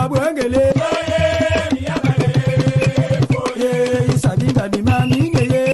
bwengele isabinga bimangingeye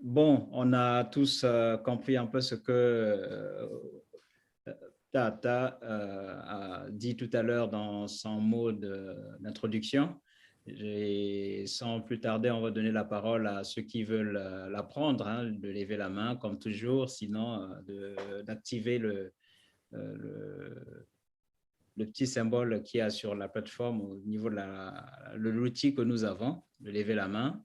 Bon, on a tous compris un peu ce que Tata a dit tout à l'heure dans son mot d'introduction. Et sans plus tarder, on va donner la parole à ceux qui veulent l'apprendre, hein, de lever la main comme toujours, sinon d'activer le petit symbole qu'il y a sur la plateforme au niveau de l'outil que nous avons, de lever la main,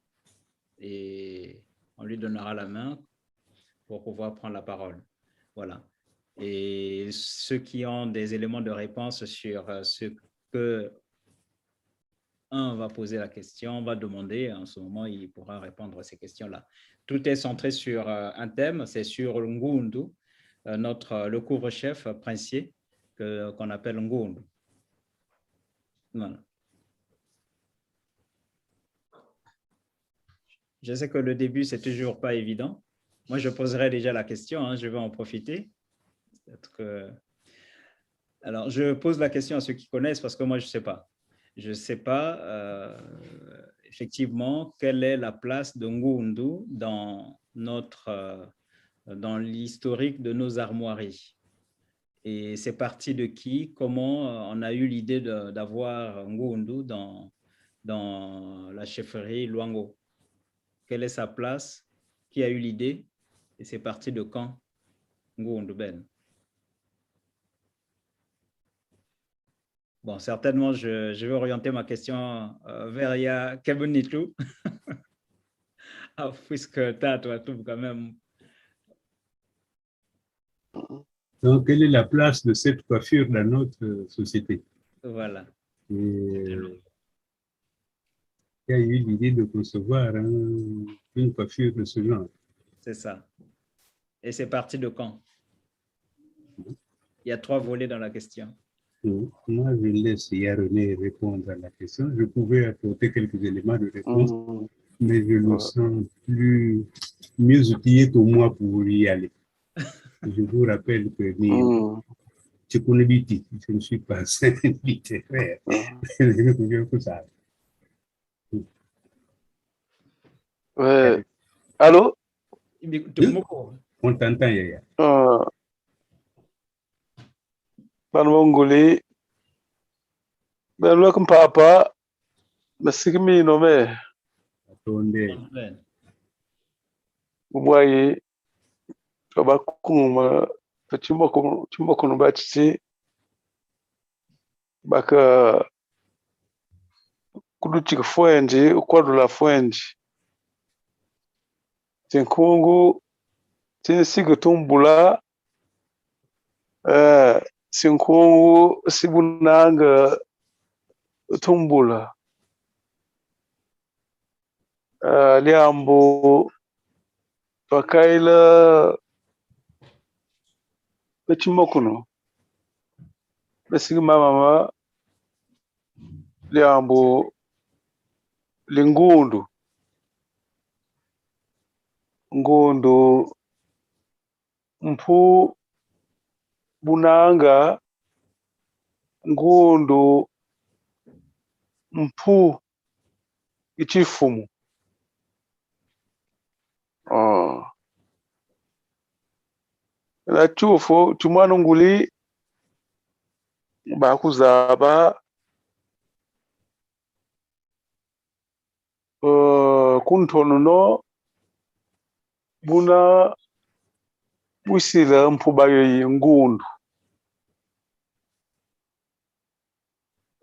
et on lui donnera la main pour pouvoir prendre la parole. Voilà. Et ceux qui ont des éléments de réponse sur ce que un va poser la question, va demander, en ce moment, il pourra répondre à ces questions-là. Tout est centré sur un thème, c'est sur Ngundu, le couvre-chef princier qu'on appelle Ngundu. Voilà. Je sais que le début, c'est toujours pas évident. Moi, je poserai déjà la question, hein, je vais en profiter. Alors, je pose la question à ceux qui connaissent parce que moi, je ne sais pas. Je ne sais pas effectivement quelle est la place de Ngundu dans l'historique de nos armoiries. Et c'est parti de qui? Comment on a eu l'idée d'avoir Ngundu dans la chefferie Luango? Quelle est sa place? Qui a eu l'idée? Et c'est parti de quand? Ngundu Ben. Bon, certainement, je vais orienter ma question vers Kebunitu, puisque tu as tout quand même. Donc, quelle est la place de cette coiffure dans notre société? Voilà. Et qui a eu l'idée de concevoir une coiffure de ce genre? C'est ça. Et c'est parti de quand? Il y a 3 volets dans la question. Moi, je laisse Yaroné répondre à la question. Je pouvais apporter quelques éléments de réponse, mais je me sens mieux outillé que moi pour y aller. Je vous rappelle que je connais Biti, je ne suis pas littéraire. Ouais. Allô? On t'entend, Yaya. Banwongoli. Ben welcome papa. Masigmi no me. Attendez. Umwaye. Kaba kuma chimoko no bachi. Baka kuduchika fuenji, ukwadula fuenji. Tinkungu tinsiga tumbula sinkungu sibunanga tumbula liambo pakaila pechimokuno besiga mama liambo lingundu ngundu mpu bunanga ngundu mpu ichifumu na chufu chumwana nguli bakuzaba kuntono no buna wisila mpuba ngundu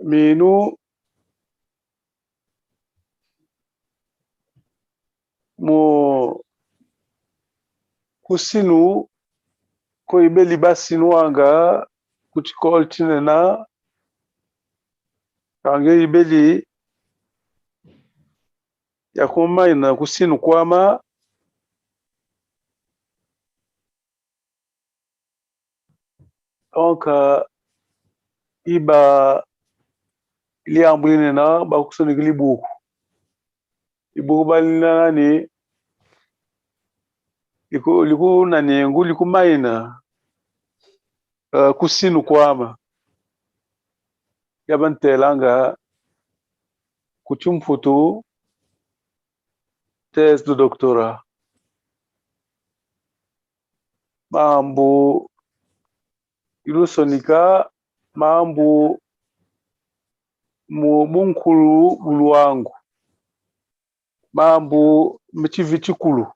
minu mo kusinu ko ibeli basinu anga kuchikol chinena kange ibeli ya kumaina kusinu kwama onka iba liambwine na bakusoni kilibuku ibuku balina nani liku nani nguli kumaina kusinu kwama yabantelanga kuchumfutu test de doctorat mambo ilusonika mambo munkulu bulu wangu mambo michivichikulu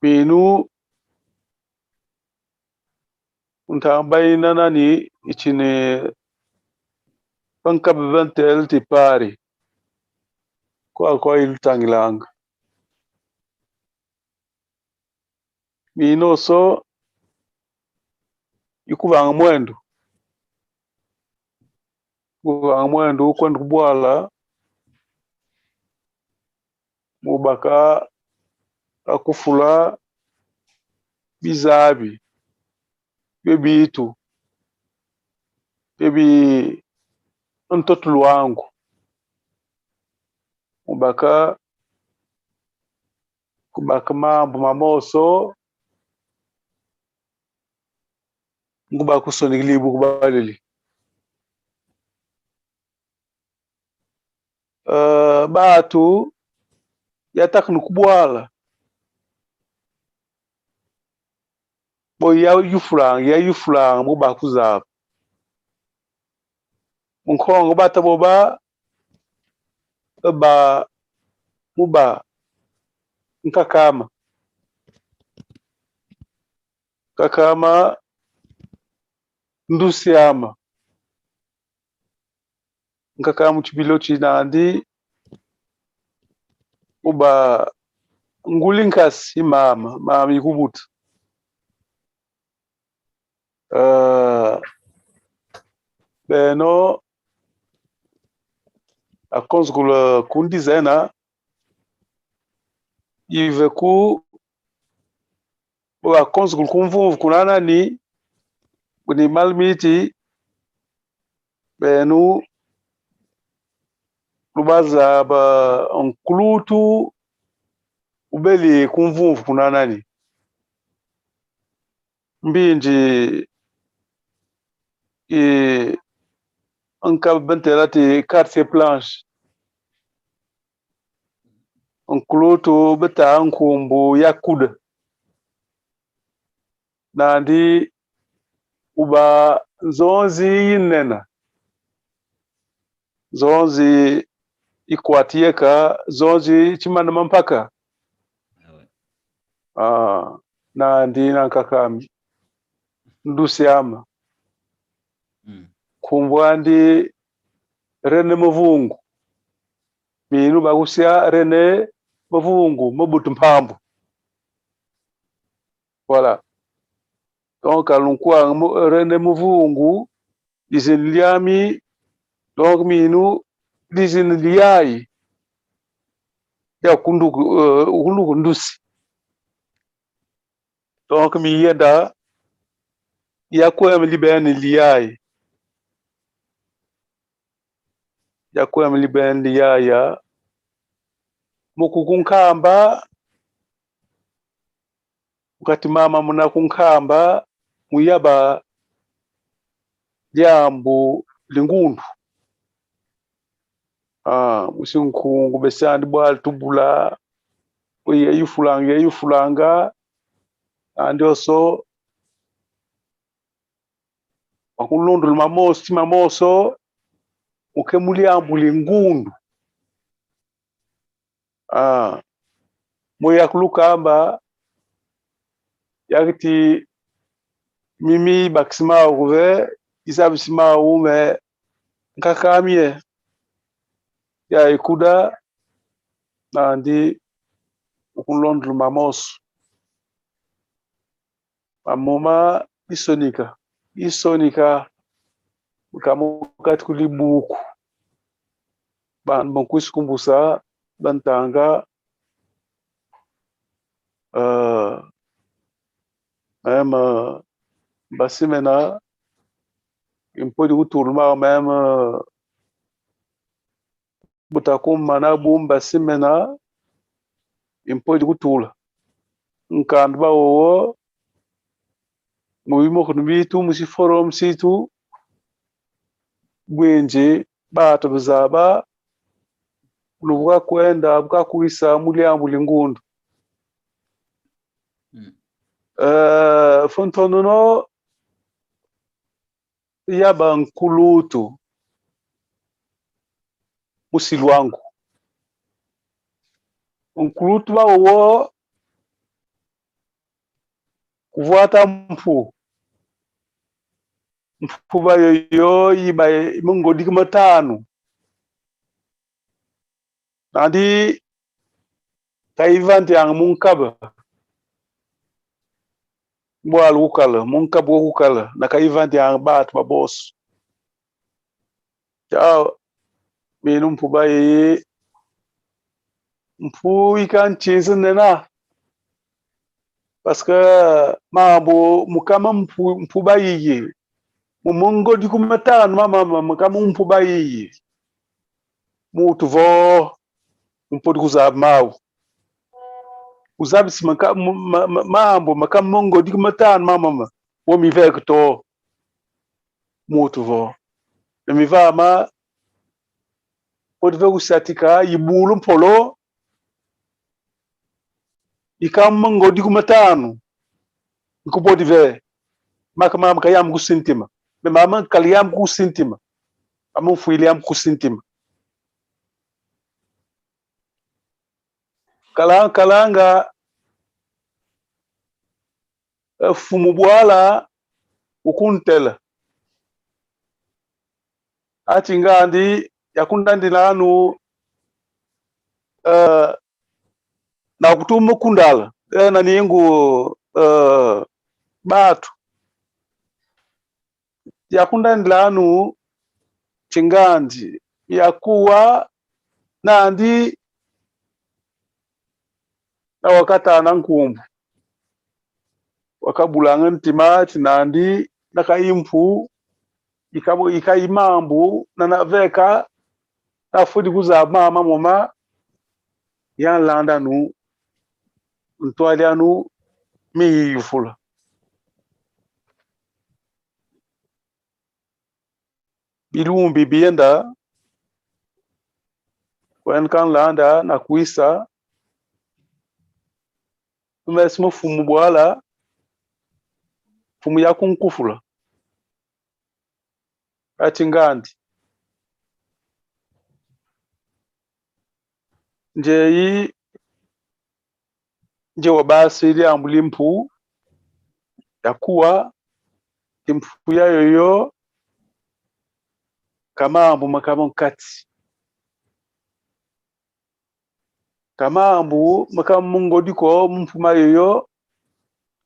minu untambaina nani ichine pankabentel tipari kwa ilutangilanga mino so ikuvanga mwendo kwenda kubwala mubaka akufula bizabi bebitu bebi ntotulu wangu mubaka kubaka mambo mamoso nguba kusonikilibu kubalili batu yataknu kubwala boy ya yufuranga muba kuzaba munkongo bata boba ba muba nkakama ndusiama nkakama chibilo chinandi uba ngulinkasi mama ikubuta beno akonzgula kundizena iveku akonzgul kumvuvu kunanani kuni malmiti benu lubaza ba onkulutu ubeli kumvuvu kunanani mbinji ankabentelati carte planche onkulutu beta nkumbu yakuda nandi uba zonzi yinena zonzi ikwatieka zonzi chimana mampaka nandi nankakami ndusiama kumbwandi rene muvungu minu bakusya rene muvungu mubutu mpambu voilà donc alunkwa rene muvungu izin liami donc minu lizin liyai ya kunduku ndusi donc mi yenda yakwem libeni liyai yakwem libeni liyaya mukukunkamba ukati mama muna kunkamba muyaba lyambu lingundu musinkungu besandi bwali tubula yeyufulanga andioso wakulundulu mamoso ukemulyambu lingundu moyakulukamba yakiti mimi bakisima kuve isabisima ume nkakamye ya ikuda nandi ukulondulu mamoso amoma isonika Mkamukati kulibuku bankusikumbusa bantanga même basimena impodi kutuluma même butakumana bumba simena impodi kutula nkandu bawo muwimo kunubitu musiforo msitu bwenje batu buzaba lubuka kwenda buka kuisa muliambu lingundu fontonono yaba nkulutu musilwangu nkulutu bawo kuvuata mfu bayoyo yiba mungodi kumatanu nandi kaivanti yang munkaba mwal ukala munkaba ukala na kaivanti yang bat babos ja menu mfu baye mfu ikan chinsenena parce que mabo mukama mfu baye mumungo dikumatanu mama mukama mfu baye mutu vo mpodi kuzaba mawu uzabi si mambo makamongo dikumatanu mama wo mivek to mutu vo mivama podi ve kusatika yibulu mpolo ikamongo dikumatanu nkupodi ve mama kayam kusintima mama kaliyam kusintima amufuiliam kusintima kalanga fumu bwala ukuntela ati ngandi yakundandi lanu na kutuma kundala na ningu batu yakundandi lanu chingandi yakuwa nandi na wakatana nkumbu wakabulanga ntima tinandi nakaimfu ikaimambu nanaveka nafudi kuzaba mama moma yanlanda nu ntwali anu miyifula bilumbi bienda kwenkan landa na kuisa mesmo fumu bwala fumu ya kunkufula ati ngandi nje wabasi ili ambuli mpu yakuwa impu ya yoyo kamambu makamo nkati kamambu makamo mungodiko mfuma yoyo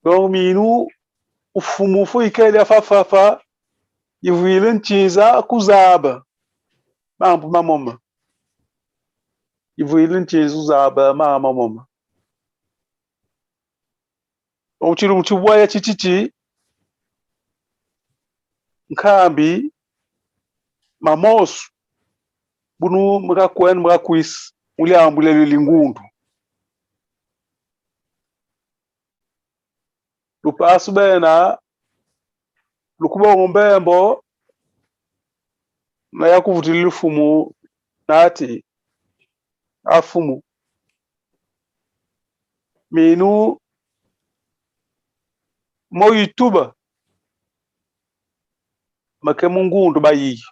donc minu ufumufu ikele afafafa yivuile nchiza kuzaba mambu mamoma yivuile nchiza uzaba mama mama uchiru mchubwa ya chichichi nkambi mamosu bunu mukakwen mukakwisi muliambulele lingundu lupasu bena lukubongo mbembo na yakuvutila lufumu nati afumu minu moyituba make mungundu bayi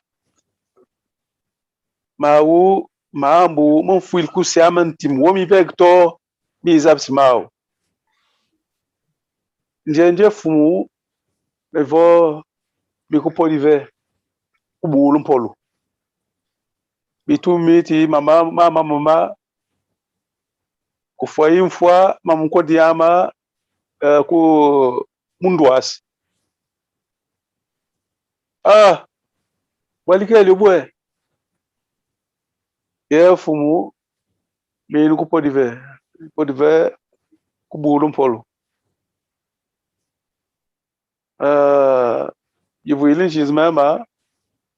mawu mambu monfuil kusiama ntimu womi vekto bizabsi mawu njenje fumu levo bikupolive kubulu mpolu bitumiti mama kufwa imfwa mamukodiama ku munduasi walikele bwe ye fumu minu ku podive kubulu mpolo yivuili nchizimama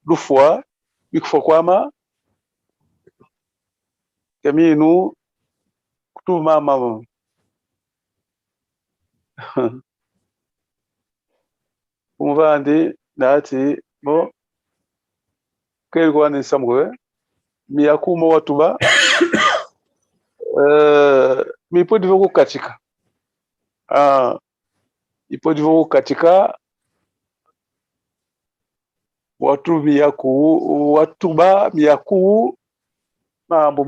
lufwa bikufwa kwama keminu kutuma mama umuvandi nati bo kelikuwa ni samgwe miyakuma watuba mipodive kukatika ipodive kukatika watu watuba miyaku mambo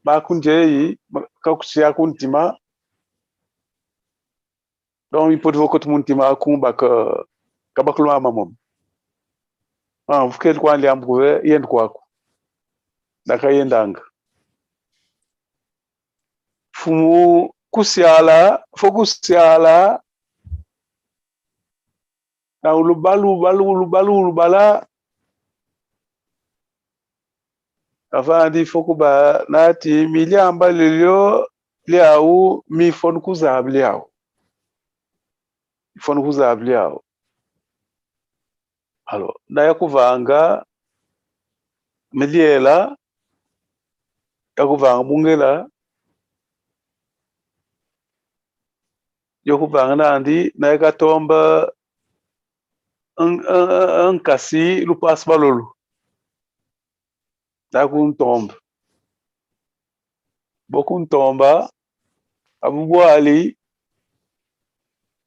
maku njeyi kakusia kuntima donc ipodive kotu muntima akumba kabakulwa mamom vukel kwa liambuwe yend kwako nakayendanga fumu kusiala na ulubala afandi fokuba nati miliamba lilio liau mifonu kuzabli alo na kuvanga miliela yakuvanga mungela yakuvanga nandi na yakatomba nkasi lupas balolu nakuntomba bokuntomba abubwali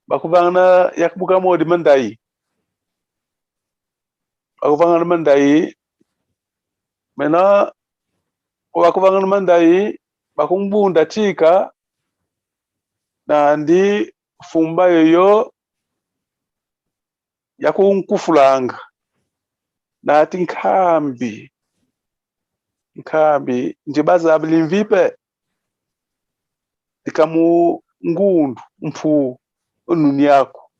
bakuvanga yakubuka modi mandai bakuvanga mandai mena bakuvanga mandai bakumbunda chika nandi fumba yoyo yakunkufulanga nati nkambi njibazabili mvipe ikamu ngundu mpu ununi yako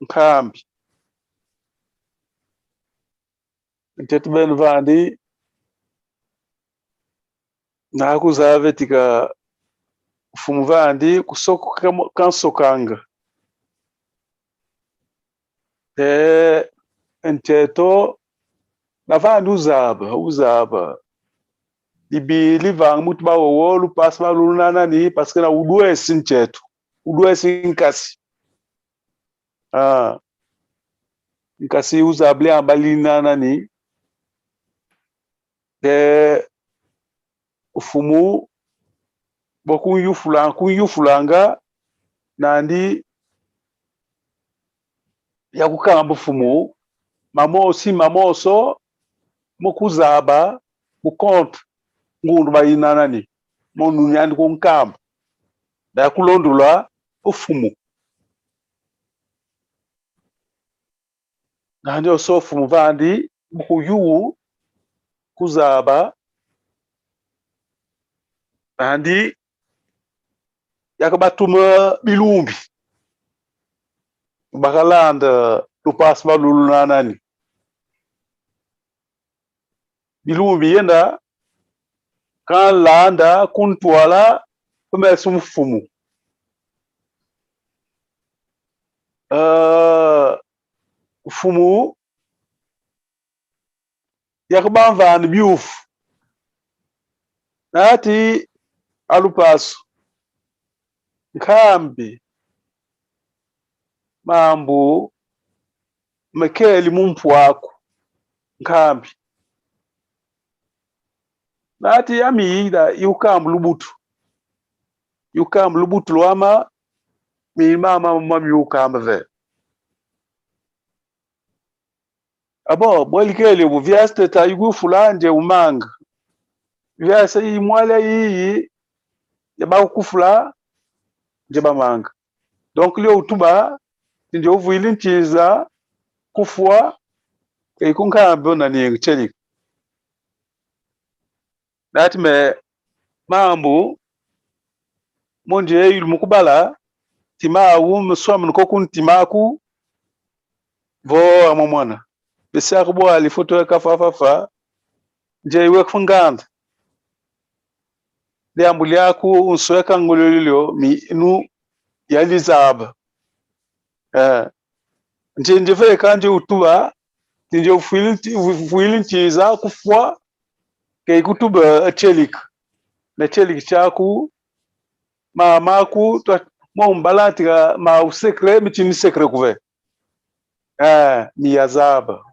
nkambi ntetu benu vandi nakuzave tika fumu vandi kusoko kansokanga nteto na vandi uzaba libili vanga mutu bawowo lupasi balunanani paske na uduesi nchetu uduesi nkasi nkasi uzabli ambalinanani ufumu kunyufulanga nandi yakukamba fumu mamoso mukuzaba mukonta ngundu bayinanani monunyandi kunkamba yakulondula ufumu nandi osofumu vandi mukuyuu kuzaba nandi yakabatuma bilumbi bakalanda lupasi balulunanani bilumbi yenda kan landa kuntwala kumesi mfumu ufumu yakabamvani byufu nati alupaso nkambi mambo mekeli mumpu wako nkambi nati amiida yukambu lubutu lwama mimama mami yukamba ve abo bolikeli ubu vyasite tayugu fulanje umanga vyase imwale iyi yaba kufula jeba manga donc lyo utuba ndio uvuili nchiza kufua ikunkambo nani cheli nati me mambo monje ilu mukubala timawu mswamu nkoku ntimaku vo amomwana besiak bwali foto kafafafa nje iwe kufunganda liambu lyaku unsweka ngololilo mi nu yalizaba nje ndive kanje utuba nje ufuili nchiza kufwa ke kutuba chelik na chelik chaku maku mo mbalatira ma usekre michini sekre kuve ni yazaba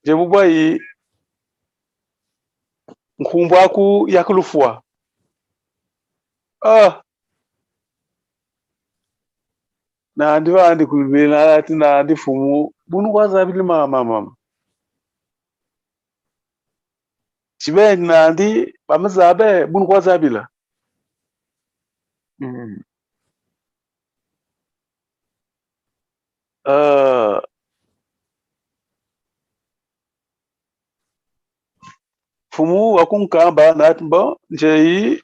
je bubwayi nkumbwaku yakulufwa na ndiva andi kulibela ati na andi fumu bunu kwazabili mama chibe na andi bamazabe bunu kwazabila fumu wakunkamba natimba njeyi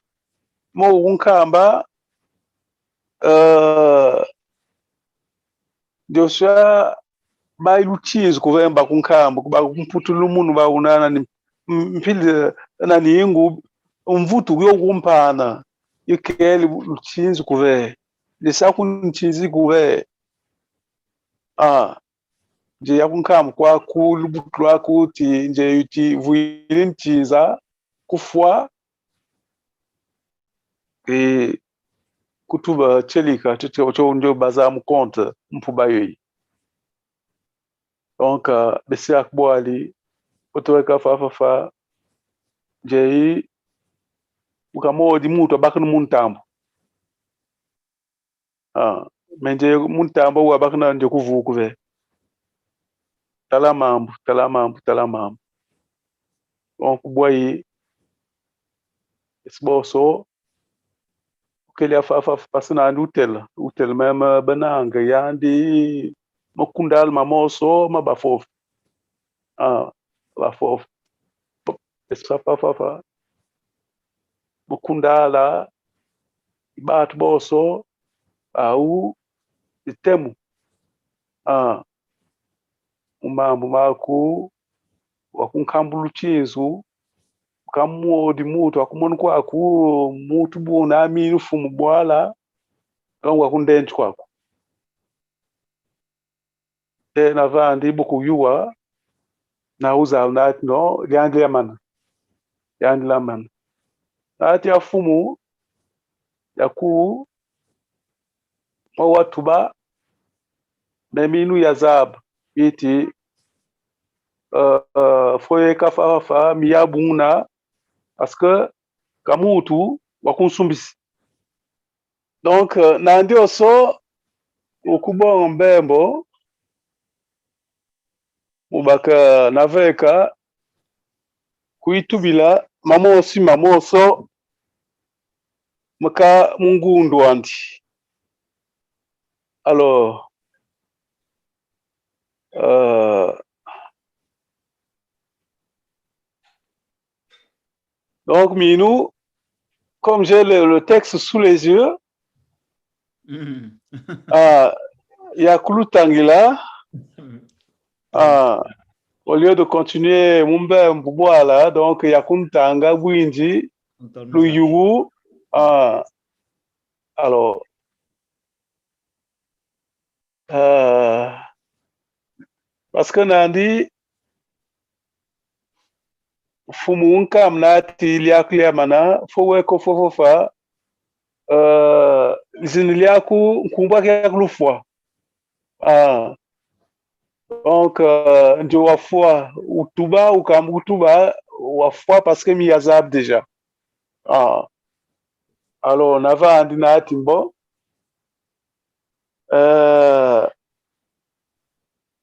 mo kunkamba Joshua bailuchizi kuvemba kunkamba kuba kumputula munhu baunana ni mpili nani ingu umvutu kuyo kumpana ikeli luchinzi kuve lisaku nchinzi kuve nje yakunkamba kwa kulubutu lwaku ti nje yuti vuili nchiza kufwa kutuba chelika cho njo baza mu compte mpuba yoyi donc besiak bwali otoweka fafafa njeyi ukamodi mutu abakana muntambo menje muntambo wa bakana nje kuvuku ve talamambu donc bwayi esboso kele afafa pasina andi utel meme bananga yandi makundal mamoso mabafof bafof esfafafa makundala ibatu boso au itemu umambu maku wakunkambulu chinzu kamuodi mutu akumonu kwaku mutu buna aminu fumu bwala kangu akundenchi kwaku na vandi buku yuwa na uza nati no yandi lamana nati ya fumu yaku mawatuba na minu ya zab iti foye kafafa miyabuna parce que kamutu wakunsumbisi donc nandi oso ukubonga mbembo mubaka naveka kuitubila mamoso maka mungundu andi alors donc minou comme j'ai le texte sous les yeux ya kulutangila au lieu de continuer mumbe mbubwala donc ya kuntanga bwinji luyugu alors parce que nandi fumu nkam nati liaku mana foweko fofofa zini liaku nkumba kia kulufwa donc ndio wafwa utuba ukambutuba wafwa parce que mi yazab déjà alors nava andi nati mbo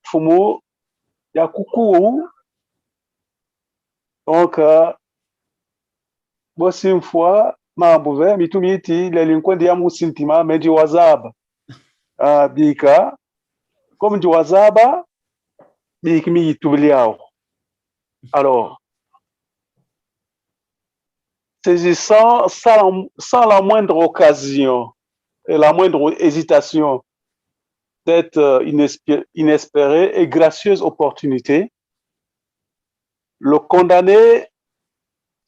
fumu ya kuku donc bosimfwa mambo ve mitumiti lelinkwende ya musintima meji wazaba bika comme ndi wazaba biki mi yitubiliao alors saisissant sans la moindre occasion et la moindre hésitation cette inespérée et gracieuse opportunité, le condamné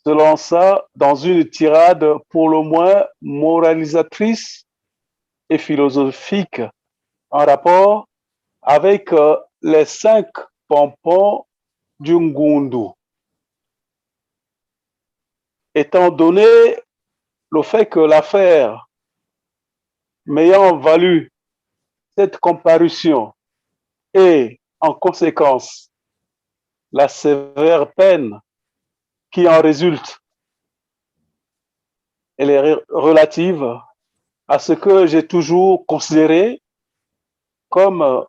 se lança dans une tirade pour le moins moralisatrice et philosophique en rapport avec les 5 pompons du Ngundu. Étant donné le fait que l'affaire m'ayant valu cette comparution et en conséquence la sévère peine qui en résulte, elle est relative à ce que j'ai toujours considéré comme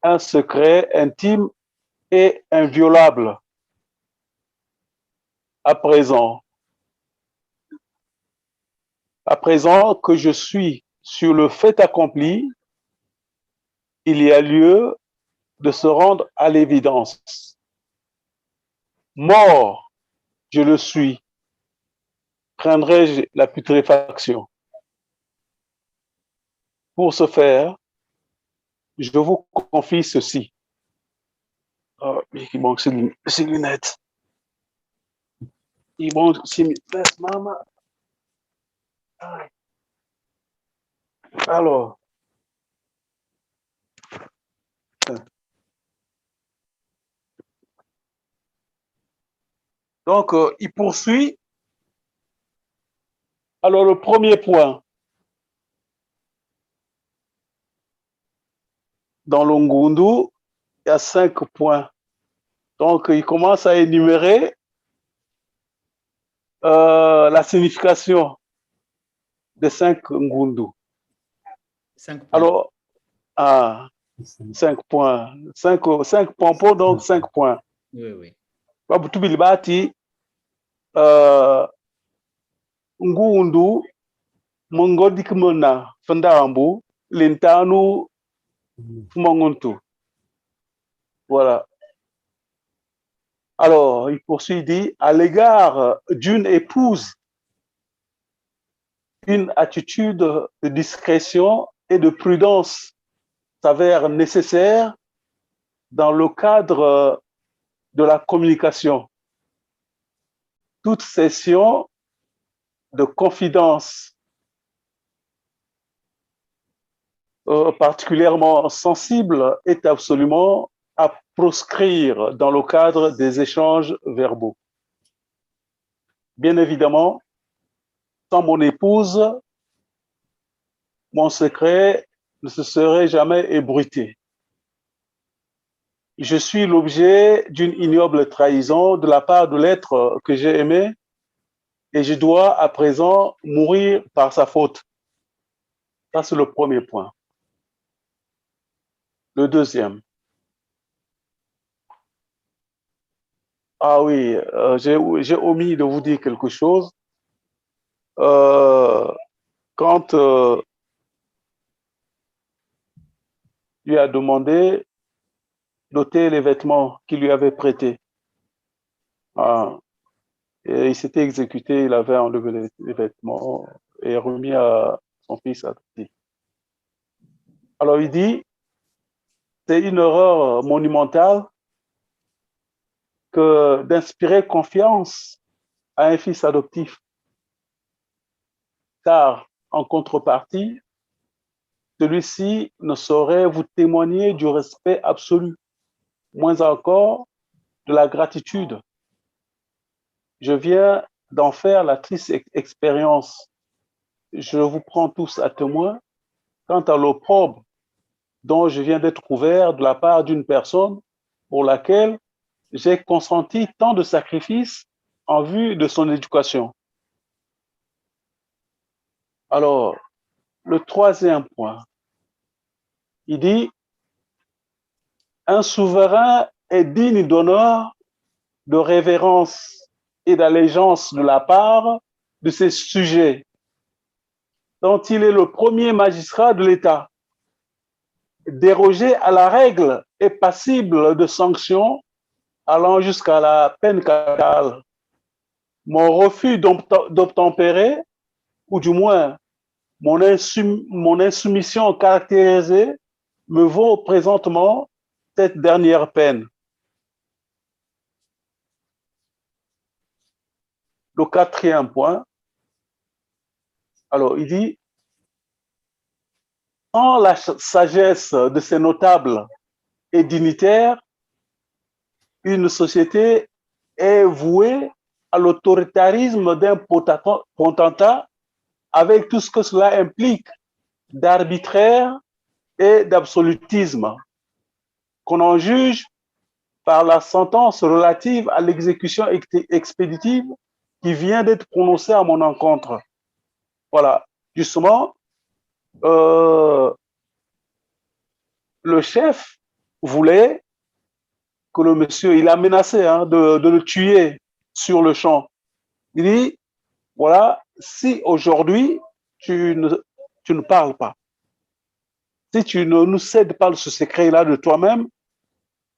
un secret intime et inviolable. À présent que je suis sur le fait accompli, il y a lieu de se rendre à l'évidence. Mort, je le suis. Craindrais-je la putréfaction? Pour ce faire, je vous confie ceci. Oh, il manque ses lunettes. Il manque ses lunettes, maman. Alors, donc, il poursuit. Alors, le premier point, dans le Ngundu, il y a 5 points. Donc, il commence à énumérer la signification des 5 Ngundu. 5 points. Alors, 5 points. 5 pompons, donc 5 points. Oui, oui. Babutubilibati, Ngundu, Mongodikmona, Fandambu, Lintanu, Fumanguntu. Voilà. Alors, il poursuit, il dit, à l'égard d'une épouse, une attitude de discrétion et de prudence s'avère nécessaire dans le cadre de la communication. Toute session de confidence particulièrement sensible est absolument à proscrire dans le cadre des échanges verbaux. Bien évidemment, sans mon épouse, mon secret ne se serait jamais ébruité. Je suis l'objet d'une ignoble trahison de la part de l'être que j'ai aimé et je dois à présent mourir par sa faute. Ça, c'est le premier point. Le deuxième. Ah oui, j'ai omis de vous dire quelque chose. Quand lui a demandé d'ôter les vêtements qu'il lui avait prêtés. Et il s'était exécuté, il avait enlevé les vêtements et remis à son fils adoptif. Alors il dit, c'est une erreur monumentale que d'inspirer confiance à un fils adoptif. Car en contrepartie, celui-ci ne saurait vous témoigner du respect absolu, moins encore de la gratitude. Je viens d'en faire la triste expérience. Je vous prends tous à témoin quant à l'opprobre dont je viens d'être couvert de la part d'une personne pour laquelle j'ai consenti tant de sacrifices en vue de son éducation. Alors, le troisième point, il dit, un souverain est digne d'honneur, de révérence et d'allégeance de la part de ses sujets, dont il est le premier magistrat de l'État. Déroger à la règle est passible de sanctions allant jusqu'à la peine capitale. Mon refus d'obtempérer, ou du moins mon insoumission caractérisée me vaut présentement cette dernière peine. Le quatrième point, alors il dit, sans la sagesse de ces notables et dignitaires, une société est vouée à l'autoritarisme d'un potentat avec tout ce que cela implique d'arbitraire et d'absolutisme, qu'on en juge par la sentence relative à l'exécution expéditive qui vient d'être prononcée à mon encontre. Voilà, justement, le chef voulait que le monsieur, il a menacé de le tuer sur le champ. Il dit, voilà, si aujourd'hui tu ne parles pas, si tu ne nous cèdes pas ce secret-là de toi-même,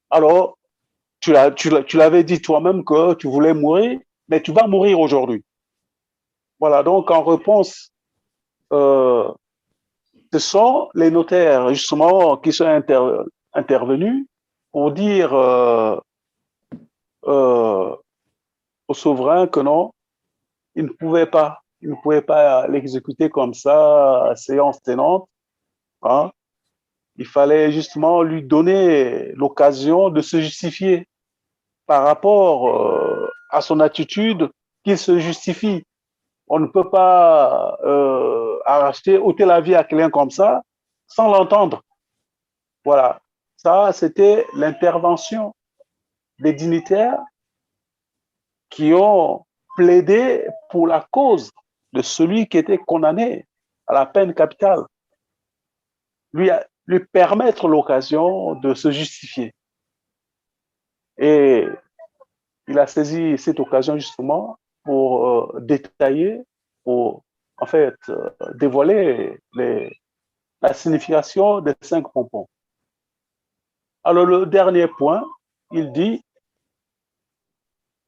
alors tu l'avais dit toi-même que tu voulais mourir, mais tu vas mourir aujourd'hui. Voilà, donc en réponse, ce sont les notaires justement qui sont intervenus pour dire au souverain que non, il ne pouvait pas l'exécuter comme ça, à séance tenante. Hein. Il fallait justement lui donner l'occasion de se justifier par rapport à son attitude, qu'il se justifie. On ne peut pas ôter la vie à quelqu'un comme ça sans l'entendre. Voilà. Ça, c'était l'intervention des dignitaires qui ont plaidé pour la cause de celui qui était condamné à la peine capitale. Lui permettre l'occasion de se justifier. Et il a saisi cette occasion justement pour détailler, pour en fait dévoiler la signification des 5 pompons. Alors le dernier point, il dit,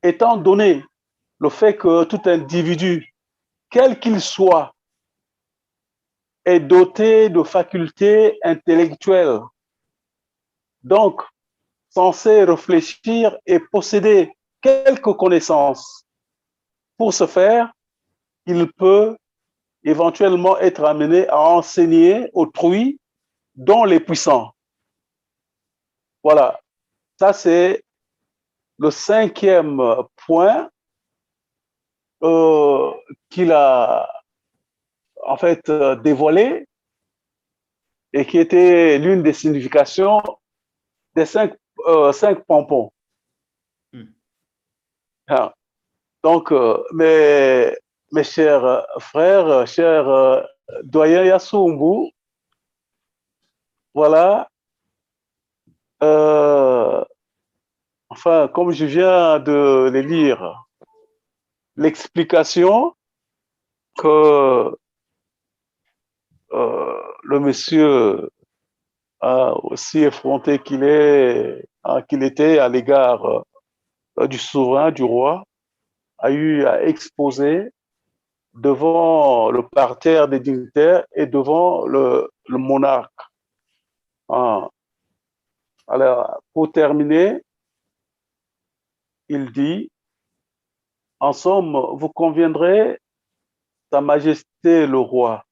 étant donné le fait que tout individu, quel qu'il soit, est doté de facultés intellectuelles, donc censé réfléchir et posséder quelques connaissances. Pour ce faire, il peut éventuellement être amené à enseigner autrui, dont les puissants. Voilà, ça c'est le 5e point qu'il a en fait dévoilé et qui était l'une des significations des 5 pompons. Ah. Donc, mes chers frères, chers doyens Yassumbu, voilà, enfin, comme je viens de les lire, l'explication que le monsieur a aussi effronté qu'il était à l'égard du souverain, du roi, a eu à exposer devant le parterre des dignitaires et devant le monarque. Ah. Alors, pour terminer, il dit, en somme, vous conviendrez, Sa Majesté le roi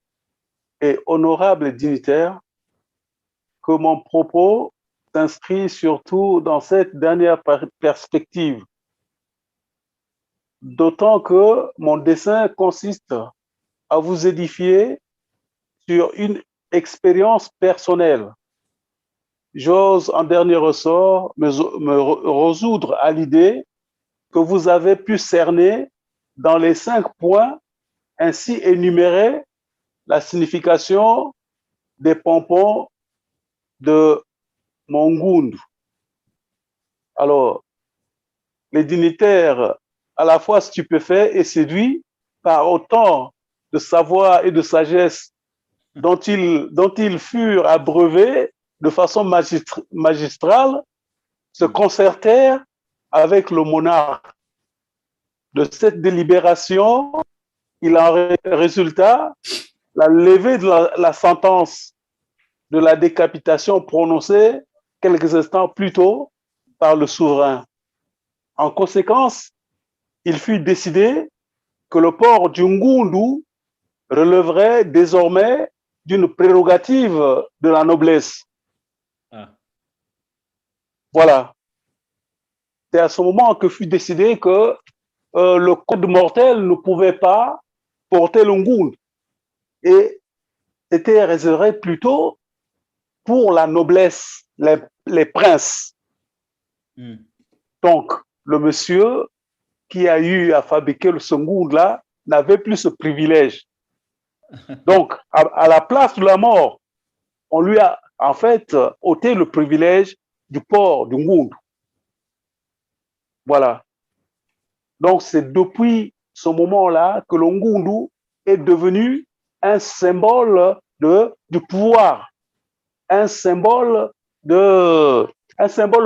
et honorable dignitaire, que mon propos s'inscrit surtout dans cette dernière perspective, d'autant que mon dessein consiste à vous édifier sur une expérience personnelle. J'ose en dernier ressort me résoudre à l'idée que vous avez pu cerner dans les 5 points ainsi énumérés la signification des pompons de Mongundu. Alors, les dignitaires, à la fois stupéfaits et séduits par autant de savoir et de sagesse dont ils furent abreuvés de façon magistrale, se concertèrent avec le monarque. De cette délibération, il en résulta la levée de la sentence de la décapitation prononcée quelques instants plus tôt par le souverain. En conséquence, il fut décidé que le port du Ngundu relèverait désormais d'une prérogative de la noblesse. Ah. Voilà. C'est à ce moment que fut décidé que le code mortel ne pouvait pas porter le Ngundu et était réservé plutôt pour la noblesse, les princes. Donc, le monsieur qui a eu à fabriquer le Ngundu là n'avait plus ce privilège. Donc, à la place de la mort, on lui a en fait ôté le privilège du port du Ngundu. Voilà. Donc, c'est depuis ce moment-là que le Ngundu est devenu un symbole du pouvoir, un symbole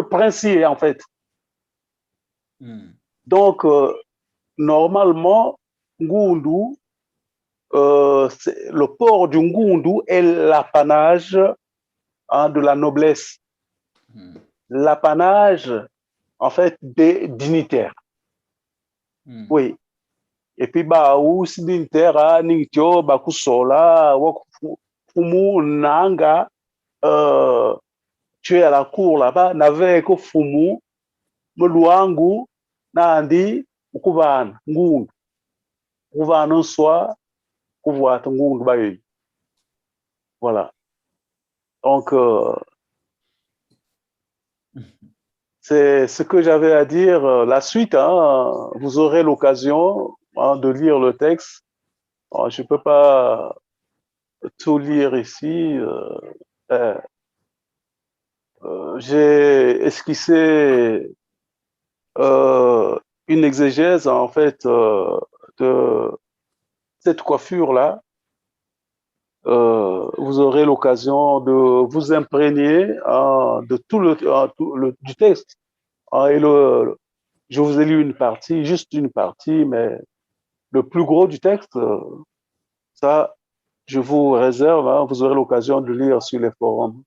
princier, en fait. Donc, normalement, Ngundu, le port du Ngundu est l'apanage de la noblesse, l'apanage, en fait, des dignitaires. Oui. Et puis, si dignitaire, ningtio, bakusola, fumu, nanga, tu es à la cour là-bas, n'avait que fumu, muluangu, nandi, ukuvana, ngundu. Ukuvana soi, kuvuata ngundu bayi. Voilà. Donc, c'est ce que j'avais à dire. La suite, hein, vous aurez l'occasion de lire le texte. Je ne peux pas tout lire ici. J'ai esquissé une exégèse, en fait, de cette coiffure-là. Vous aurez l'occasion de vous imprégner de du texte. Et je vous ai lu une partie, juste une partie, mais le plus gros du texte, ça, je vous réserve, hein, vous aurez l'occasion de lire sur les forums.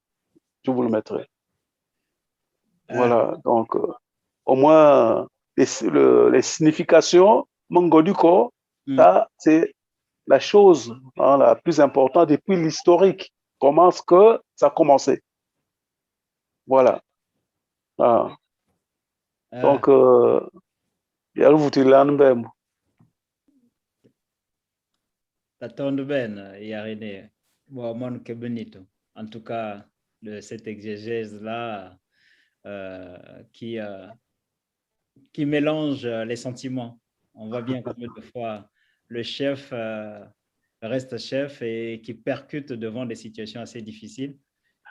Je vous le mettrai. Voilà, donc, au moins, les significations, Mongoduko, ça, c'est la chose la plus importante depuis l'historique. Comment est-ce que ça a commencé? Voilà. Donc, il y a le en tout cas, de cette exégèse-là qui mélange les sentiments. On voit bien combien de fois le chef reste chef et qui percute devant des situations assez difficiles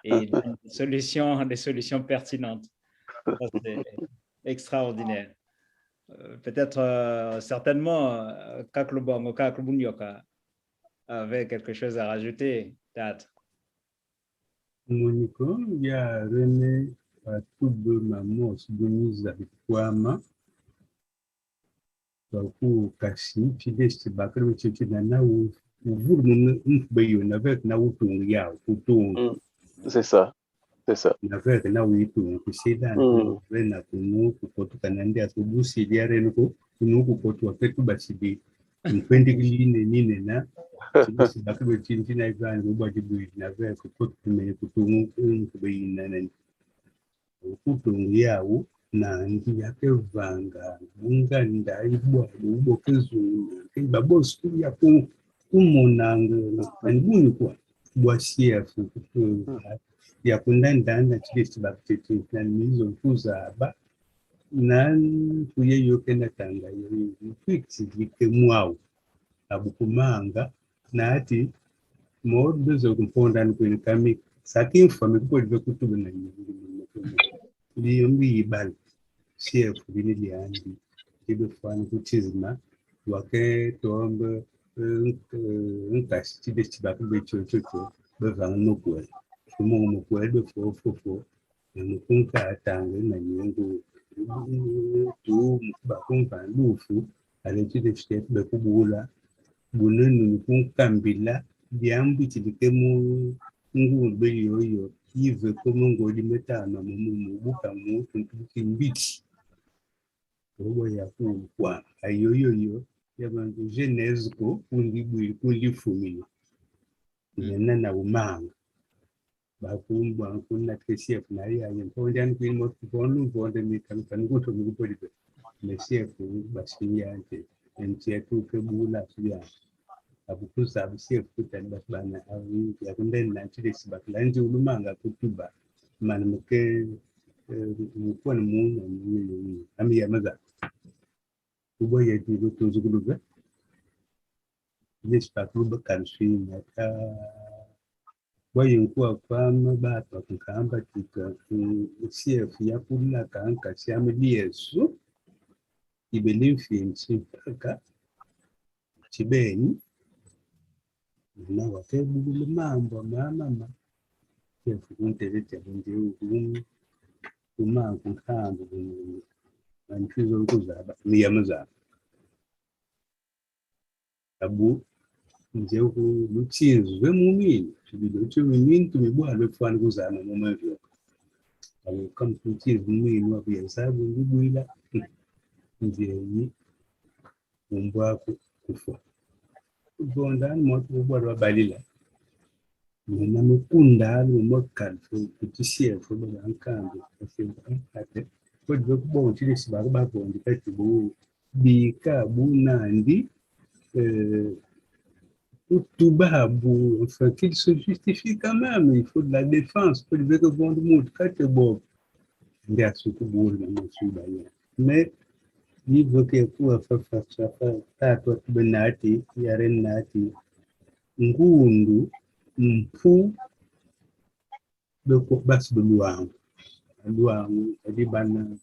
et des solutions pertinentes. C'est extraordinaire. Peut-être certainement Kaklubongo, Kaklubunyoka avait quelque chose à rajouter, peut-être. Moniko, il y a René Patubo Mamos Buniza Kwama. Baku Kashi, Fidesz Bakar, Chechina, où vous ne avec Nautungia, c'est ça. C'est ça. Avec Nautu, Kusida, Rena, Kunuku, Kanandia, Tubusi, Diarenko, Kunuku, Kotu, Basibi, in Pendigin, Nina, Bakar, Chinchina, Ivan, Ubadi, Naver, Kutu, Kutu, Kubain, Kutungia. Na ndi yake vanga munga ndai bwa kezulu keba boss ya ku kumonango anduni kwa bwa chef ya kundanda chisi bakete na mizo kuza ba na kuye yoke na tanga yo fix dike mwao abukumanga na ati modo zo kumponda ni kami sakin fami ko de kutubu na ni ibal chef biniliandi ibe fani kuchizma wake tombe nkasi de chibaka be chocho be vang no kwel mo kwel be fo no kunka tanga na nyengo tu ba kunka lufu ale chide chef be kubula bunenu kunkambila diambi chidike mu ngumbe yoyo ive como ngolimetana mumubuka mutu ntukimbiti robo ya kwa ayoyoyo yabantu genese ko kundi fumini nena na umanga bakumbwa kuna KCF na ya yemponjan kuin mo ponu bonde mi kan goto mi podi be le CF basiyante MCF ke bula suya abuku sabu CF kutan basbana awi ya kunden na chide sibaklanji ulumanga kutuba man mke mu pon mu ami ya maza ubo ya di goto zuguluga yes pakulu kan suya ka wayenkuwa kwama bapa kukamba tika CF ya kula kanka siame liesu ibelimfinsi mpaka chibeni na wakebulu mambo mama CF kuntelete bunje kuma kunkamba manfizo kuzaba niyamaza abu njyewe lutsinzwe mumini tubido tumimini tumibwa lwefana kuzana mumavyo abo kam lutsinzwe mumini wabiyasabu ngibwila njeyi umbwako kufa ubondani moto ubwa balila nina mukundalo mokalfo kutisiefo bankambe ate kodwa kubo tilisi bakubakondi kati bu bika bunandi tout babou, enfin, qu'il se justifie quand même, il faut de la défense, pour dire que bon monde, quand tu es bon, il y a surtout bon, mais il veut que pour faire face à ça, toi, tu benati, il y a rien nati, ngundu, mpu, de bas de luang, c'est-à-dire ban,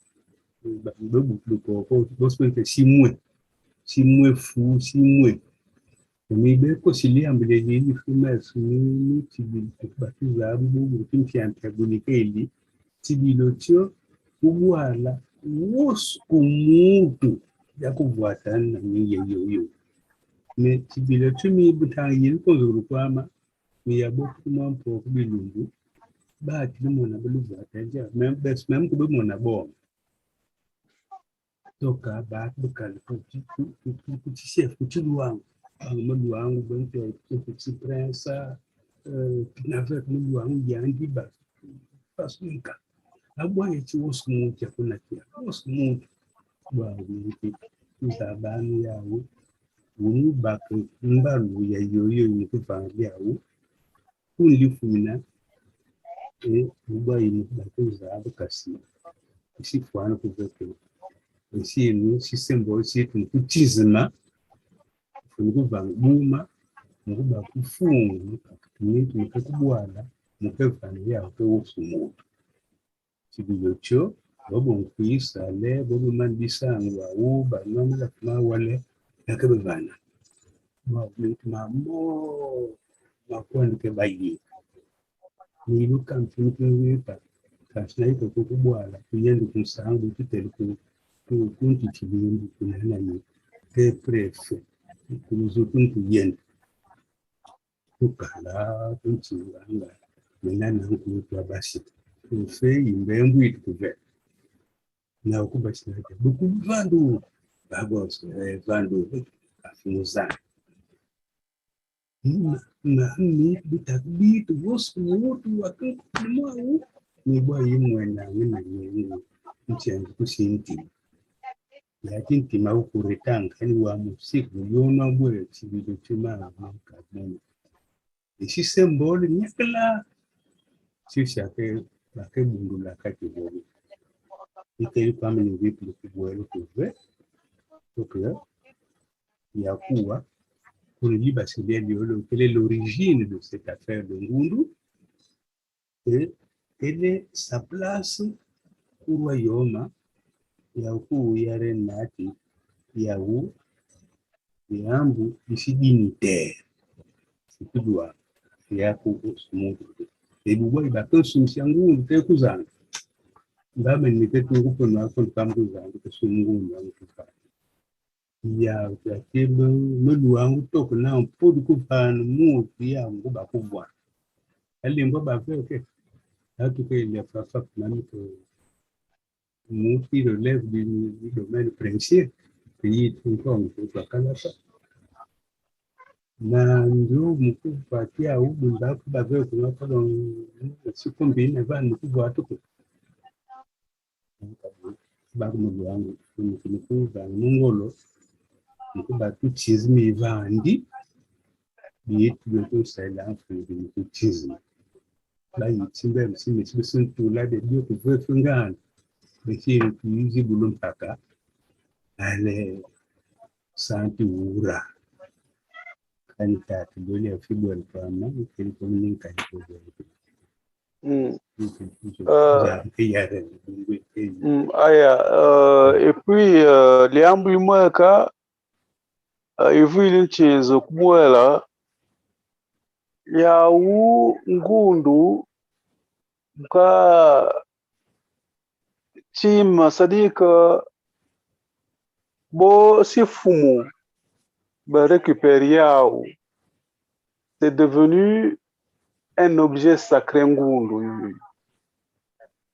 simwe fou, simwe. Mibe kosilia mbeleni fumas ni tibi batiza bubu kinti antagonikeli tibilotio kubwala wos kumutu yakubwatana ni yeyoyo ne tibilotio mi butangiri kozuru kwama mi yaboku mampo kubilungu ba tilimona bulubwatanja même kube mona bon toka ba bukal kuti chef kuti luangu mundu wangu bonte kuti prensa navet mundu wangu yangi ba pasunka abwa yechi osumuti akuna kia osumuti ba yiki usabani yawo unu bako mbalu ya yoyo nikuvanga yawo kunlifuna ubwa yini bakuza abukasi isifwana kuveke isinu sisembo situ kutizima nguva nguma nguva kufunga kutumiti mukubwala mukevana yako wosumutu chibiyocho bobo nkuisale bobo mandisangu au banamla mawale yakebana mamo makwandike bayi ni luka mfunkiwipa kasnaiko kukubwala kuyenda kunsangu kiteli kunti chibindi kunanani te prefe kunuzutu kuyenda kukala kunchinganga menana nkuwa basi kufe imbembu itukuve na ukubashinaje bukuvandu bagos vandu afumuza na ni bitakbitu wosu wotu wakankumau ni bwa yimwena ngina nyengu nchengu kusinti lakini timau kuretanga ni wa musiku yona bwe chibido chima kaboni isi symbole nyakala sisha ke bundula kati bobu ikeli kama ni vipi kubwelo kuve tokyo ya kuwa kuliba sidiolo quelle est l'origine de cette affaire de Ngundu et quelle est sa place au royaume ya ukuu ya renati ya u yambu isidinitaire sikudwa ya kuusumudu ebugwa ibakosumsya Ngundu tekuzanga ngame nitetungupo nako nkamkuzanga kusumngundu angukufana ya katibu mulu wangu toko na mpodu kufana mutu ya nguba kubwa Alimba Bavé, ok. En tout cas, il y a pas même que nous qui relève du domaine princier, pays tout comme tout ça, Canada. Na ndio mkubwa pia hubu ndaku Bavé kuna kwa siku mbili na vani mkubwa watu baku mungu wangu mkubwa mungolo mkubwa tu chizmi vandi biyetu byo sala mfundi mkutizmi la yitsimbe msime sibisuntu la de byo kuvefungana bekiri kuyizi bulumpaka ale santi ura kanita tudole afibwa mpama kiri komunika ikodo Et puis, liambu mweka ivili nchezo kumwela yawu ngundu ka chima sadika bo sifumu ba récupérer yawu. C'est devenu un objet sacré ngundu.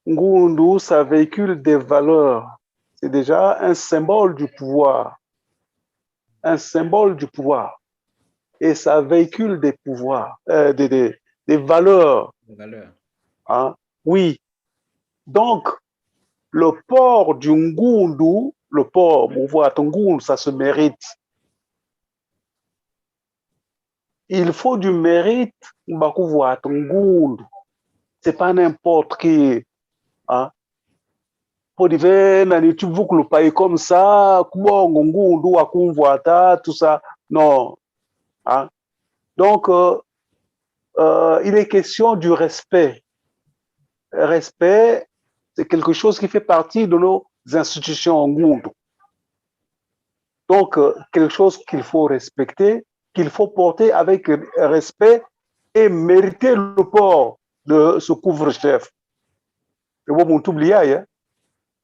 Ngundu, ça véhicule des valeurs. C'est déjà un symbole du pouvoir. Un symbole du pouvoir. Et ça véhicule des pouvoirs, des valeurs. Des valeurs. Hein? Oui. Donc, le port du ngundu, le port, on voit ton ngundu, ça se mérite. Il faut du mérite, c'est pas n'importe qui. Hein? Pour dire, tu veux que le pays comme ça, tout ça. Non. Hein? Donc, il est question du respect. Respect, c'est quelque chose qui fait partie de nos institutions en Ngundu. Donc, quelque chose qu'il faut respecter, qu'il faut porter avec respect et mériter le port de ce couvre-chef. Je vais m'oublier, hein?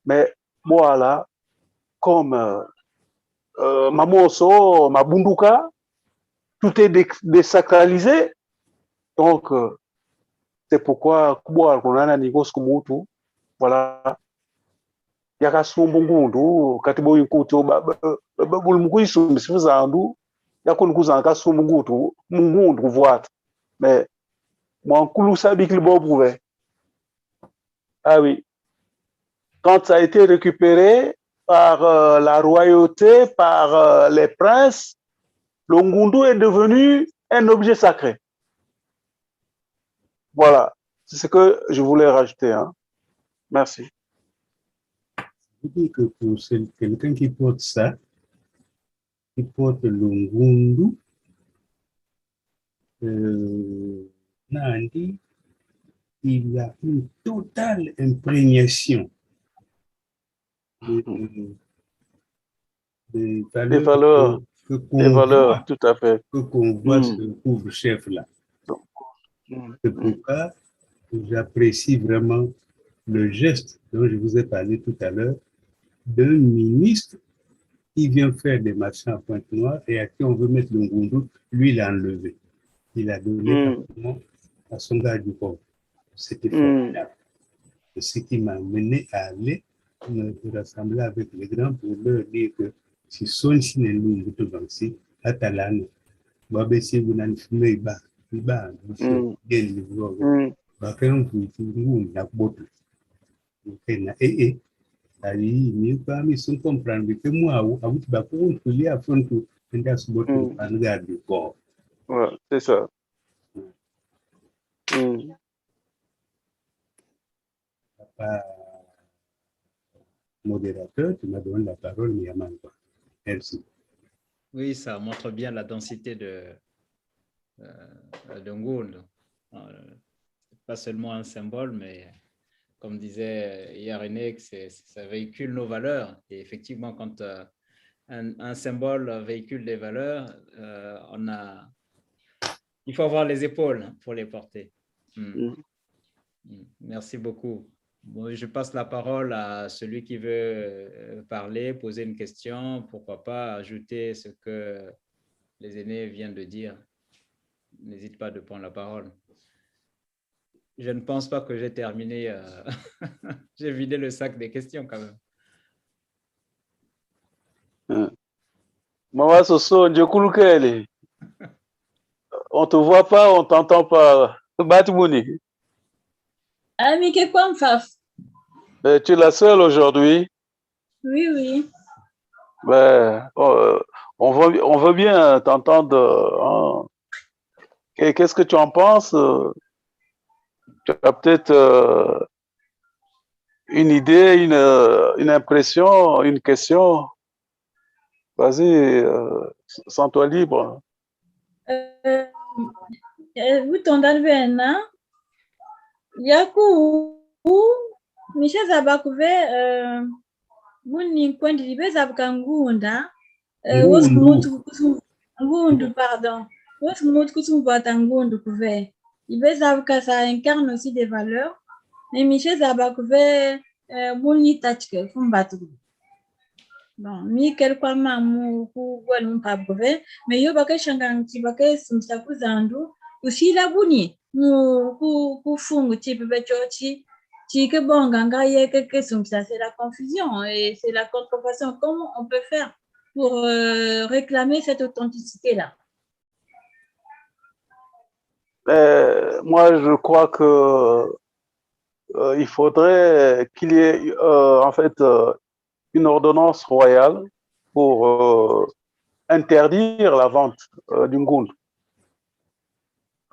Mais moi, là, comme Mamoso, Mabunduka, tout est désacralisé. Donc, c'est pourquoi, voilà, yakasumbu ngundu kati boyi nkuti buli mukuyisumbi sifuzandu yakuni kuzanga kasumbu ngundu kuvuata mais mwankulu sabikili bobrouvé. Ah oui, quand ça a été récupéré par la royauté, par les princes, le ngundu est devenu un objet sacré. Voilà, c'est ce que je voulais rajouter, hein. Merci. Je dis que pour quelqu'un qui porte ça, qui porte le ngundu, Nandi, il y a une totale imprégnation des valeurs, des valeurs, tout à fait. qu'on voit ce couvre-chef-là. C'est pourquoi j'apprécie vraiment le geste dont je vous ai parlé tout à l'heure d'un ministre qui vient faire des marchands à Pointe-Noire et à qui on veut mettre le ngundu, lui il a enlevé. Il a donné à son gars du corps. C'était formidable. C'est ce qui m'a mené à aller me rassembler avec les grands pour leur dire que si son chine est nous, nous devons aussi, à Talane, Babessi, vous n'en fumez pas, vous gagnez le voir. Bakayong kuitingu na botu. Na ali ni pas mis son comprendre que moi ou abu ba ko tuli afrontu nda su botu an garde corps. Ouais, c'est ça. Papa modérateur, tu m'as donné la parole, Niaman. Merci. Oui, ça montre bien la densité de Ngundu. Pas seulement un symbole, mais comme disait Yarené, ça véhicule nos valeurs. Et effectivement, quand un symbole véhicule des valeurs, il faut avoir les épaules pour les porter. Merci beaucoup. Bon, je passe la parole à celui qui veut parler, poser une question, pourquoi pas ajouter ce que les aînés viennent de dire. N'hésite pas de prendre la parole. je ne pense pas que j'ai terminé. J'ai vidé le sac des questions quand même. Maman Soso, Ndjekulukele. On te voit pas, on t'entend pas. Batmouni, Ami, que quoi me faf? tu es la seule aujourd'hui. Oui, oui. Ben, on veut bien t'entendre. Qu'est-ce que tu en penses? Tu as peut-être une idée, une impression, une question. Vas-y, sens-toi libre. Vous t'entendez bien, hein? Yaku, Michel Zabakouve, Muni Kwendi Zabkangunda, Ngundu, pardon. Ngundu Kouve. Ça incarne aussi des valeurs. Mais Michel Zabakouve, Muni Tachke, Fumbatu. Bon, mi quelque mamu ku gwalum pabove, mais yo baka shangang ti baka sumsa ku zandu, usila buni mu ku fungu ti bebe chochi, ti ke bonganga ye ke sumsa, c'est la confusion et c'est la contrefaçon. Comment on peut faire pour réclamer cette authenticité-là? Moi, je crois que il faudrait qu'il y ait en fait une ordonnance royale pour interdire la vente du Ngundu.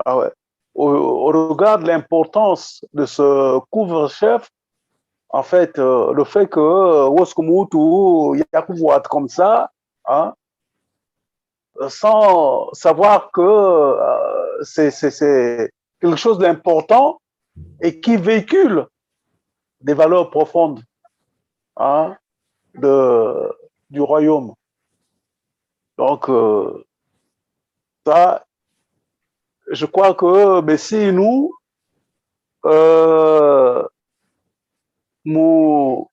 Ah ouais. Au regard de l'importance de ce couvre-chef, en fait, le fait que Woskumutu Yakououat comme ça, hein, sans savoir que c'est quelque chose d'important et qui véhicule des valeurs profondes, hein, du royaume. Donc, ça, je crois que mais si nous, nous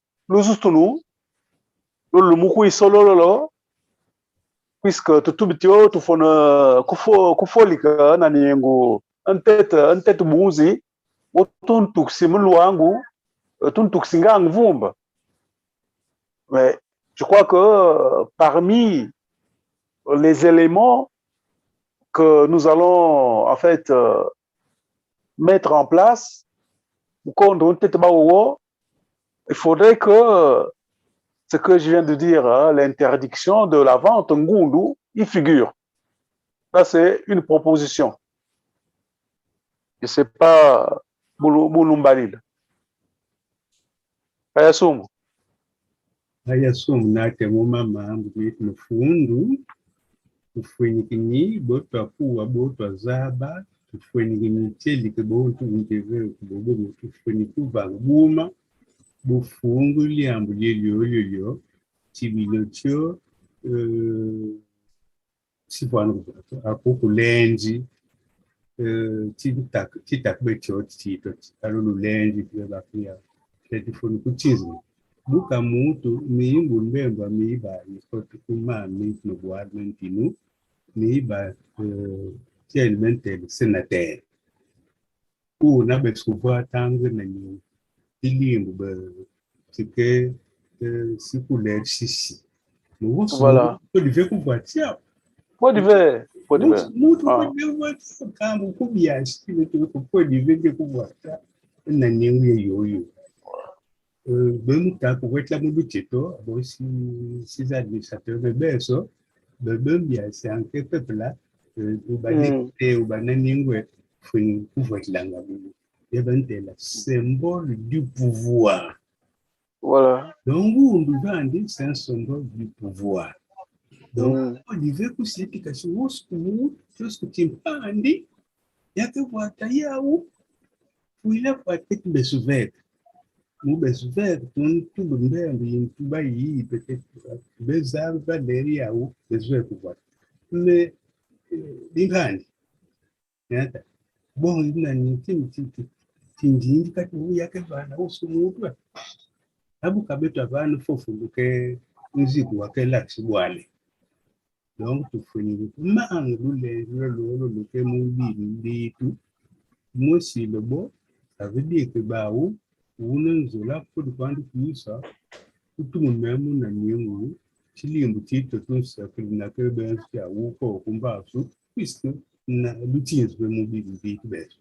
puisque tout bitio tu fona kufolika na niengo antete muzi otuntuksi muluangu tuntuksi ngang vumba. Mais je crois que parmi les éléments que nous allons en fait mettre en place, il faudrait que ce que je viens de dire, hein, l'interdiction de la vente Ngundu, y figure. Ça, c'est une proposition. Je ne sais pas, Boulumbalil. Ayasumu. Ayasumu nate mumama ambu mitu fundu, tufwenikini, boto akuwa, boto azaba, tufwenikini cheli kebotu mteve kubobo, tufweniku vanguma, bufungu liambu lyo, chibilotio, sipwanu apoku lenji, chitak betio, chito, alulu lenji, kia, tetifoni kuchizi. Buka mutu miimbu mbemba miiba yikotu kuma miitu nubuadmentinu miiba tielmente senateur na beskuva tangu na nyu ilimbu be tike sikuler sisi Voilà. Olivier kuvatia Olivier mutu kwa kambu kubiashi Olivier kuvatia na nyu yoyo. Bemutaka wetla mubucheto si administrateurs de beso bembia sanke pepla ubanete ubananingwe funi kuvotlanga bubu yebantela symbole du pouvoir. Voilà. Donc Ngundu vandi c'est un symbole du pouvoir. Donc Olivier kusipika siwosku jusque timpandi yake watayau kuila kwa tete besuvet. Moubes vert, tout le monde, tout bailli, peut-être, des arbres derrière ou des verts pour voir. Mais, l'Iran, bon, il n'a ni tindi, il y a que vana, ou ce mot, Abu Kabeta van, fofu, que musique ou à quel axe boile. Donc, tu fais une man, le que mon dit tout. Moi, si le beau, Ça veut dire que Bao, on zola pour prendre tout ça, tout le même na miengu, chili mbutito tout ça que na que ben sia ou ko kumba so, puisque na l'outil est vraiment bien bête.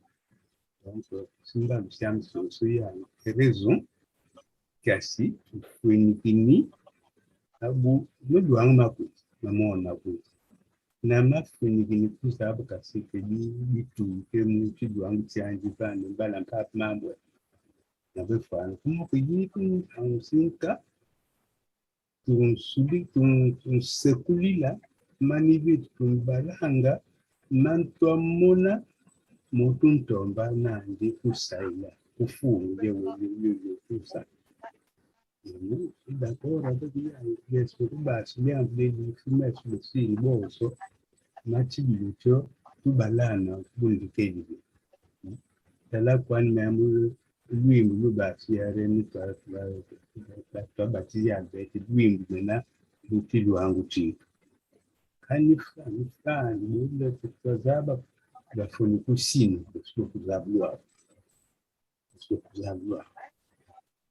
Donc, c'est là le siam so il y a raison kasi fini abu no duang ma ku na mo na ku na ma fini tout ça kasi que di tout que mu ti duang ti an di ba ne ba la pa mambo na be fa como que di ku an sinka tun subi tun sekuli la manivit tun balanga man to mona motun tomba na ndi kusaila kufunge wewe kusa. D'accord avec les basi bien les films sur le film bon so mati bicho tu balana bundi keji tala kwan memu lui mu basi ya reni ta bati ya beti lui mena buti wangu chi kanifa ni le kutazaba la foni kusini sio kuzabwa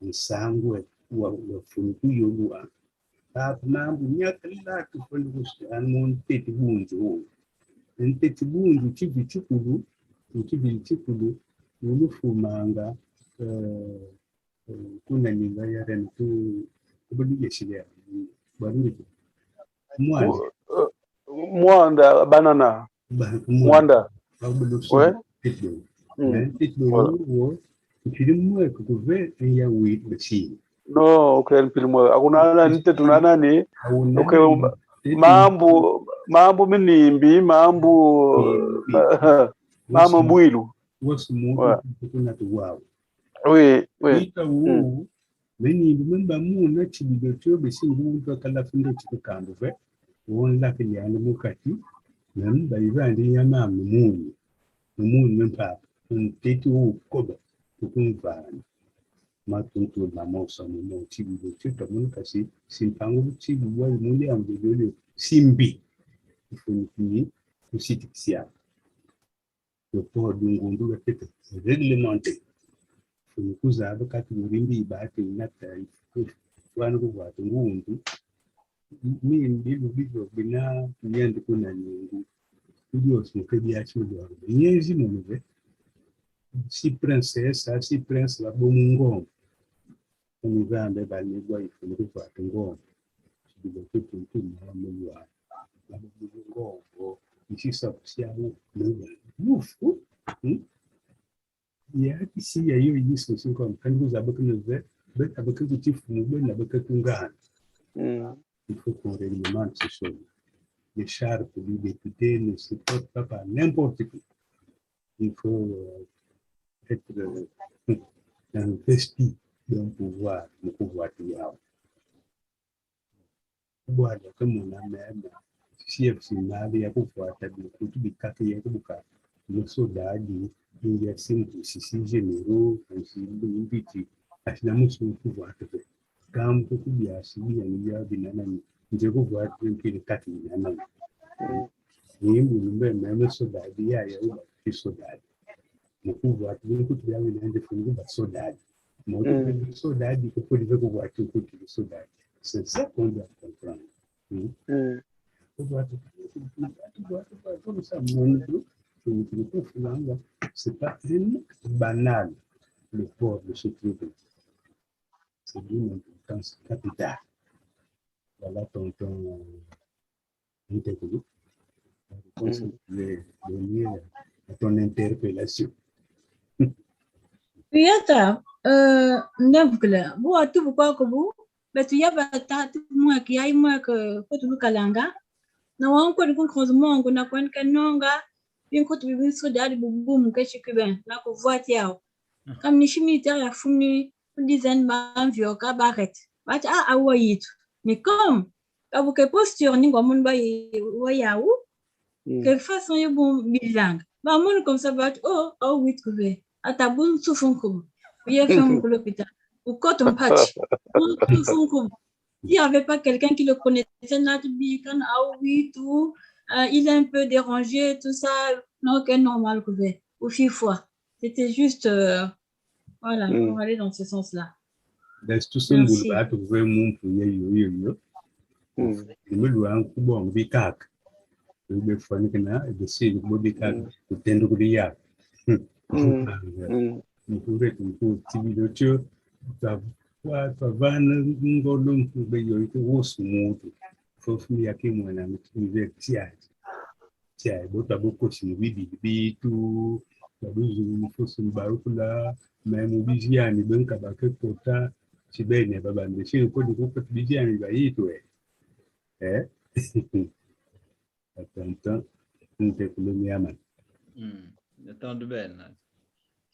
msangwe wa funku yolua mambo nyakala tufolikusi anmon teti bunju nteti bunju chibichukulu chibichukulu ulufumanga kuna nyinga ya ren tu kubuligeshiya baruri Mwanda banana. Mwanda. Ouais. Tetlo Kirimu kukuve ya wheat machine. No, okay, mpilimo. Akuna nite tunana ni. Okay, mambo minimbi, mambo mwilu. What's more kuna tuwao. Oui. Ita wo meni bimba mu na chibidocho bisi ngu kala fundo chikando ve. Won la kiyana mukati. Nan bayibandi ya mamu mu mpa. Teti wo koba. Tukunvana matuntu na mosa mu chibi chito munkasi simpangu chibi wa muli ambele simbi ifuni kusitikisia le port dungundu la tete réglementé funi kuzaba kati murimbi ibate inata wana kwa tungundu mimi ndivyo bina nyandi kuna nyingu ndio smukebi achido nyezi muve si princesse, si prince la bomungo. On y va en débalégua, il faut le voir en gros. Je dis que tout le monde la bomungo. Ici, ça, c'est à vous. Ouf! Il y a ici, il y a eu une discussion comme quand vous avez que le verre, avec que tu fous, avec que tu gagnes. Il faut qu'on réglemente ces choses. Les chartes du député ne se portent pas par n'importe qui. Il faut être investi d'un pouvoir, le pouvoir qu'il y a. Pouvoir que mon âme, si elle s'est mal, il y a pouvoir, il y a tout le cas, il y a tout le cas. Le soldat dit, il y a 5 ou 6 généraux, ainsi de suite. À ce moment-là, le pouvoir te fait. Quand beaucoup de gens, il y a des nanani, je peux voir un peu de 4 nanani. Et même soldat, il y a des soldats. Le pouvoir, beaucoup de gens ont défendu le soldat. Le soldat dit qu'il faut le pouvoir tout le soldat. C'est ça qu'on doit comprendre. Comme ça, c'est pas banal le port de ce truc. C'est d'une importance capitale. Voilà ton interview. Je vais donner à ton interpellation. Yata, nevgle, bu atu bu kwa kubu, betu yaba tatu mwaki, yai mwaki, kotu bukalanga, na wanko ni kunkroz mongo, na kwen kanonga, bin kotu bibin sodari bubu mkeshi kuben, na kufuati yao. Kam ni militaire ya fumi, dizaine banvio, ka baret. Bat awa yitu. Mais comme, kabuke posture ni kwa munba yaou, quelle façon est bon bilingue. Bah, mon comme ça, bat, oui, trouvé. À ta bonne souffrance, il y a fait un l'hôpital. Ou quand on patch, il n'y avait pas quelqu'un qui le connaissait, oui, tout, il est un peu dérangé, tout ça, non, que normal, ou fois. C'était juste Voilà, pour aller dans ce sens-là. That's tout ça, Merci. vous avez trouvé mon pour yo. Je me dois un coup bon, bicak. Je me fais un canard et de ces bobicak, de tendre de ya. Vous pouvez tout TV de Dieu. Van ngolum be yo itu wos mutu. Fofu ya kimwe na mtumize tia bota boko si bibi tu babuzu fosu barukula mais biziani benka bakota sibene babande si ko di ko biziani ba itu attends nte kulemiama Le temps de Ben. En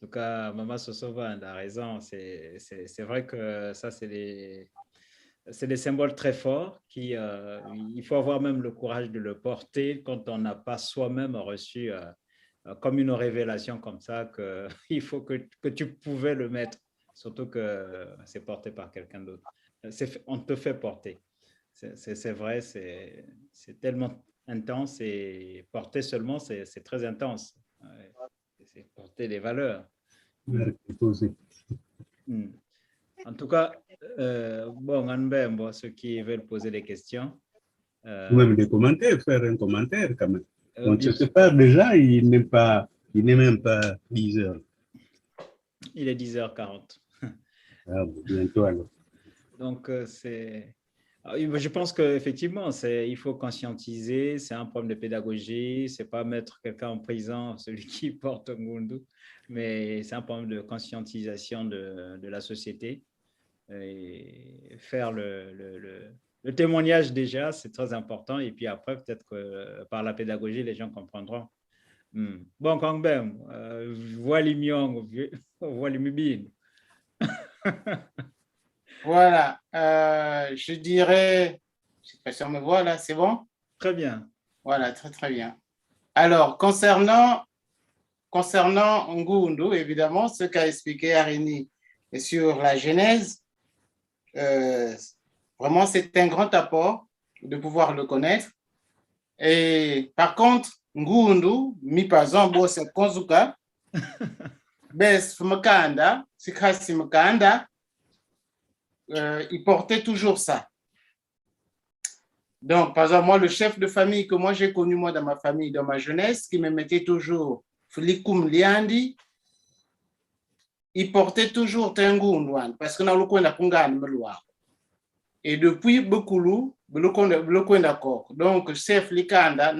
tout cas, Maman Sosovan a raison. C'est vrai que ça, c'est des symboles très forts il faut avoir même le courage de le porter quand on n'a pas soi-même reçu comme une révélation comme ça qu'il faut que tu pouvais le mettre, surtout que c'est porté par quelqu'un d'autre. On te fait porter. C'est vrai, c'est tellement intense et porter seulement, c'est très intense. C'est porter des valeurs. En tout cas, bon, ceux qui veulent poser des questions. Ou même des commentaires, faire un commentaire quand même. On se sépare déjà, il n'est même pas 10 heures. Il est 10h40. Ah, bientôt alors. Donc, je pense qu'effectivement, il faut conscientiser, c'est un problème de pédagogie, c'est pas mettre quelqu'un en prison, celui qui porte Ngundu, mais c'est un problème de conscientisation de la société. Et faire le témoignage déjà, c'est très important, et puis après, peut-être que par la pédagogie, les gens comprendront. Bon, quand même, voilà Myong, voilà Mubin. Voilà, je dirais, je ne sais pas si on me voit là, c'est bon? Très bien. Voilà, très très bien. Alors, concernant Ngundu, évidemment, ce qu'a expliqué Arini sur la Genèse, vraiment, c'est un grand apport de pouvoir le connaître. Et par contre, Ngundu, mipazon bo se konzuka, bes fumkanda, sikasi mkanda, il portait toujours ça. Donc, par exemple, moi, le chef de famille que moi j'ai connu moi dans ma famille, dans ma jeunesse, qui me mettait toujours Flikum Liandi, il portait toujours Tengunduan, parce que dans le coin de Kungan Meloir. Et depuis Bekulu, le coin d'accord. Donc, chef Likanda,